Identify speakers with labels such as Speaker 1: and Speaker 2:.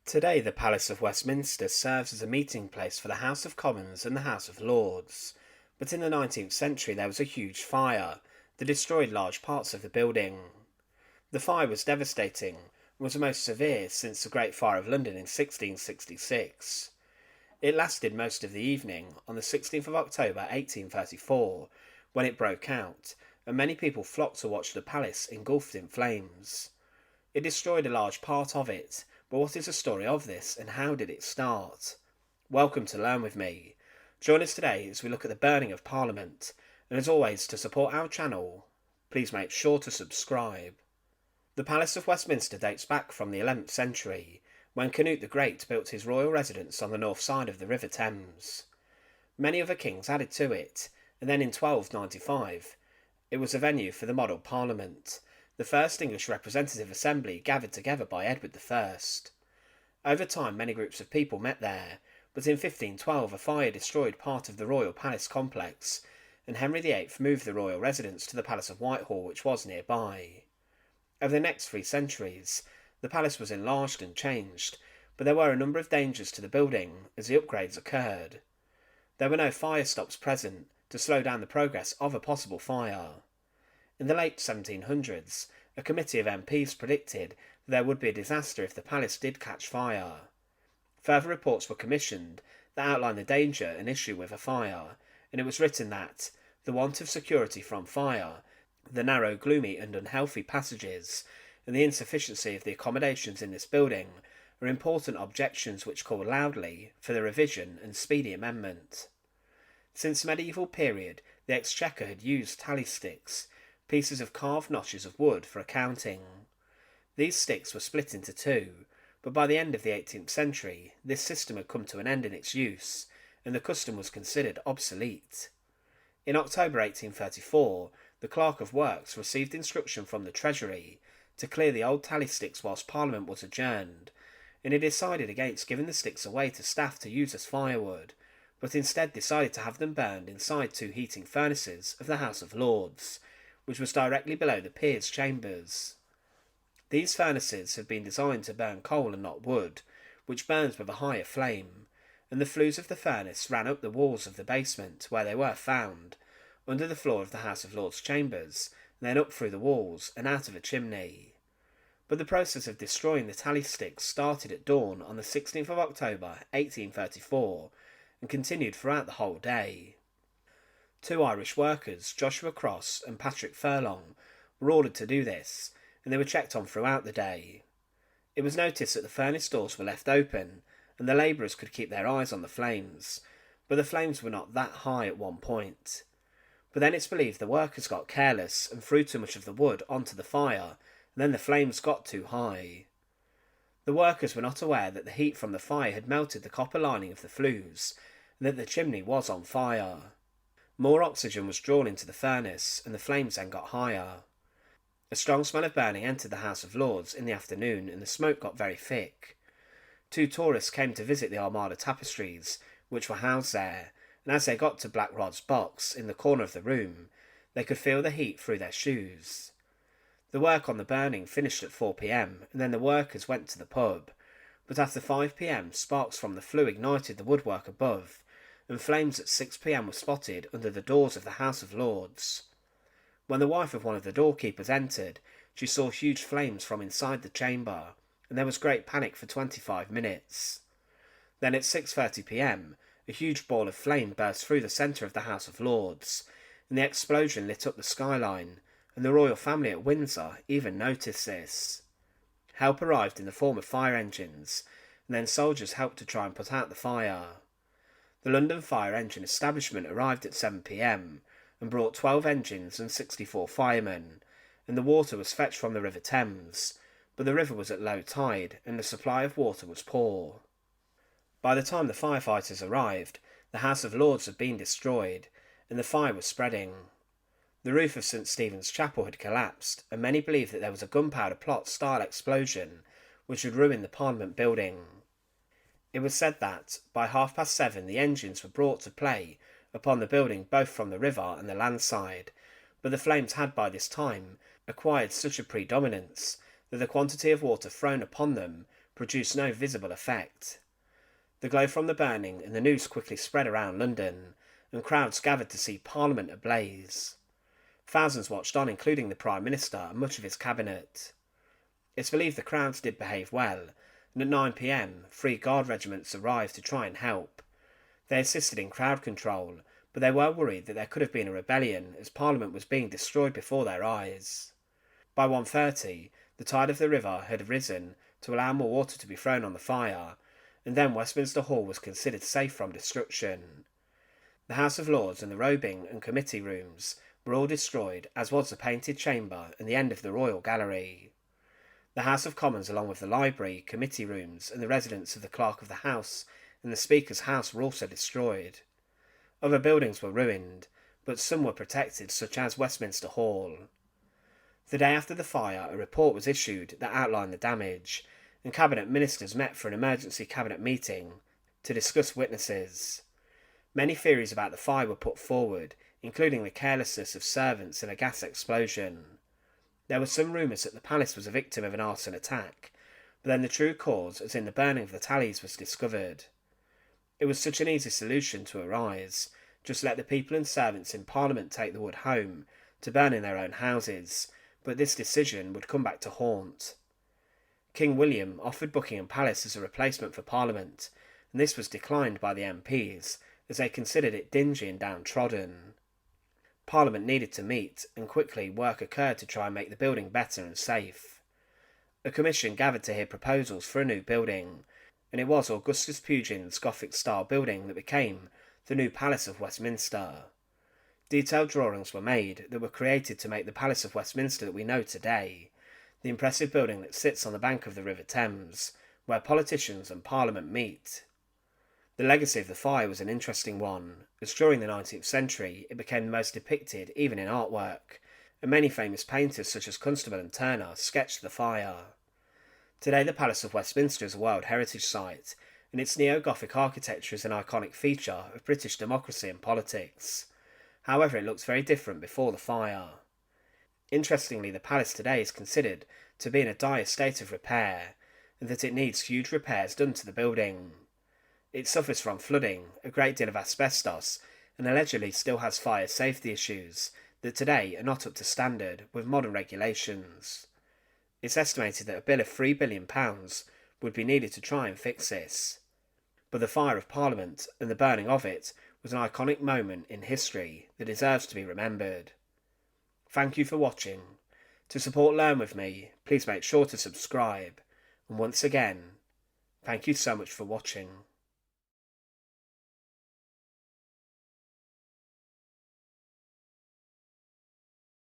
Speaker 1: Today, the Palace of Westminster serves as a meeting place for the House of Commons and the House of Lords. But in the 19th century, there was a huge fire that destroyed large parts of the building. The fire was devastating and was the most severe since the Great Fire of London in 1666. It lasted most of the evening on the 16th of October 1834 when it broke out, and many people flocked to watch the palace engulfed in flames. It destroyed a large part of it, but what is the story of this and how did it start? Welcome to Learn With Me. Join us today as we look at the burning of Parliament, and as always, to support our channel, please make sure to subscribe. The Palace of Westminster dates back from the 11th century, when Canute the Great built his royal residence on the north side of the River Thames. Many other kings added to it, and then in 1295 it was a venue for the model Parliament, the first English representative assembly gathered together by Edward I. Over time, many groups of people met there, but in 1512 a fire destroyed part of the royal palace complex, and Henry VIII moved the royal residence to the Palace of Whitehall, which was nearby. Over the next 3 centuries, the palace was enlarged and changed, but there were a number of dangers to the building as the upgrades occurred. There were no fire stops present to slow down the progress of a possible fire. In the late 1700s, a committee of MPs predicted that there would be a disaster if the palace did catch fire. Further reports were commissioned that outlined the danger and issue with a fire, and it was written that the want of security from fire, the narrow, gloomy and unhealthy passages, and the insufficiency of the accommodations in this building are important objections which call loudly for the revision and speedy amendment. Since the medieval period, the Exchequer had used tally sticks, pieces of carved notches of wood, for accounting. These sticks were split into two, but by the end of the 18th century this system had come to an end in its use, and the custom was considered obsolete. In October 1834, the Clerk of Works received instruction from the Treasury to clear the old tally sticks whilst Parliament was adjourned, and he decided against giving the sticks away to staff to use as firewood, but instead decided to have them burned inside two heating furnaces of the House of Lords, which was directly below the Peers' chambers. These furnaces had been designed to burn coal and not wood, which burns with a higher flame, and the flues of the furnace ran up the walls of the basement where they were found, under the floor of the House of Lords chambers, and then up through the walls and out of a chimney. But the process of destroying the tally sticks started at dawn on the 16th of October 1834 and continued throughout the whole day. Two Irish workers, Joshua Cross and Patrick Furlong, were ordered to do this, and they were checked on throughout the day. It was noticed that the furnace doors were left open, and the labourers could keep their eyes on the flames, but the flames were not that high at one point. But then it's believed the workers got careless and threw too much of the wood onto the fire, and then the flames got too high. The workers were not aware that the heat from the fire had melted the copper lining of the flues, and that the chimney was on fire. More oxygen was drawn into the furnace, and the flames then got higher. A strong smell of burning entered the House of Lords in the afternoon, and the smoke got very thick. Two tourists came to visit the Armada tapestries, which were housed there, and as they got to Black Rod's box in the corner of the room, they could feel the heat through their shoes. The work on the burning finished at 4 p.m, and then the workers went to the pub, but after 5 p.m, sparks from the flue ignited the woodwork above, and flames at 6 p.m. were spotted under the doors of the House of Lords. When the wife of one of the doorkeepers entered, she saw huge flames from inside the chamber, and there was great panic for 25 minutes. Then at 6:30 p.m, a huge ball of flame burst through the centre of the House of Lords, and the explosion lit up the skyline, and the royal family at Windsor even noticed this. Help arrived in the form of fire engines, and then soldiers helped to try and put out the fire. The London Fire Engine Establishment arrived at 7 p.m, and brought 12 engines and 64 firemen, and the water was fetched from the River Thames, but the river was at low tide, and the supply of water was poor. By the time the firefighters arrived, the House of Lords had been destroyed, and the fire was spreading. The roof of St Stephen's Chapel had collapsed, and many believed that there was a gunpowder plot-style explosion which had ruined the Parliament building. It was said that, by 7:30, the engines were brought to play upon the building both from the river and the land side, but the flames had by this time acquired such a predominance that the quantity of water thrown upon them produced no visible effect. The glow from the burning and the news quickly spread around London, and crowds gathered to see Parliament ablaze. Thousands watched on, including the Prime Minister and much of his cabinet. It's believed the crowds did behave well, and at 9 p.m, 3 guard regiments arrived to try and help. They assisted in crowd control, but they were worried that there could have been a rebellion as Parliament was being destroyed before their eyes. By 1:30, the tide of the river had risen to allow more water to be thrown on the fire, and then Westminster Hall was considered safe from destruction. The House of Lords and the robing and committee rooms were all destroyed, as was the Painted Chamber and the end of the Royal Gallery. The House of Commons, along with the library, committee rooms, and the residence of the Clerk of the House and the Speaker's house were also destroyed. Other buildings were ruined, but some were protected, such as Westminster Hall. The day after the fire, a report was issued that outlined the damage, and Cabinet ministers met for an emergency Cabinet meeting to discuss witnesses. Many theories about the fire were put forward, including the carelessness of servants and a gas explosion. There were some rumours that the palace was a victim of an arson attack, but then the true cause, as in the burning of the tallies, was discovered. It was such an easy solution to arise. Just let the people and servants in Parliament take the wood home to burn in their own houses, but this decision would come back to haunt. King William offered Buckingham Palace as a replacement for Parliament, and this was declined by the MPs, as they considered it dingy and downtrodden. Parliament needed to meet, and quickly work occurred to try and make the building better and safe. A commission gathered to hear proposals for a new building, and it was Augustus Pugin's Gothic-style building that became the new Palace of Westminster. Detailed drawings were made that were created to make the Palace of Westminster that we know today, the impressive building that sits on the bank of the River Thames, where politicians and Parliament meet. The legacy of the fire was an interesting one, as during the 19th century it became the most depicted even in artwork, and many famous painters such as Constable and Turner sketched the fire. Today the Palace of Westminster is a World Heritage Site, and its neo-Gothic architecture is an iconic feature of British democracy and politics. However, it looks very different before the fire. Interestingly, the palace today is considered to be in a dire state of repair, and that it needs huge repairs done to the building. It suffers from flooding, a great deal of asbestos, and allegedly still has fire safety issues that today are not up to standard with modern regulations. It's estimated that a bill of £3 billion would be needed to try and fix this. But the fire of Parliament and the burning of it was an iconic moment in history that deserves to be remembered. Thank you for watching. To support Learn With Me, please make sure to subscribe. And once again, thank you so much for watching.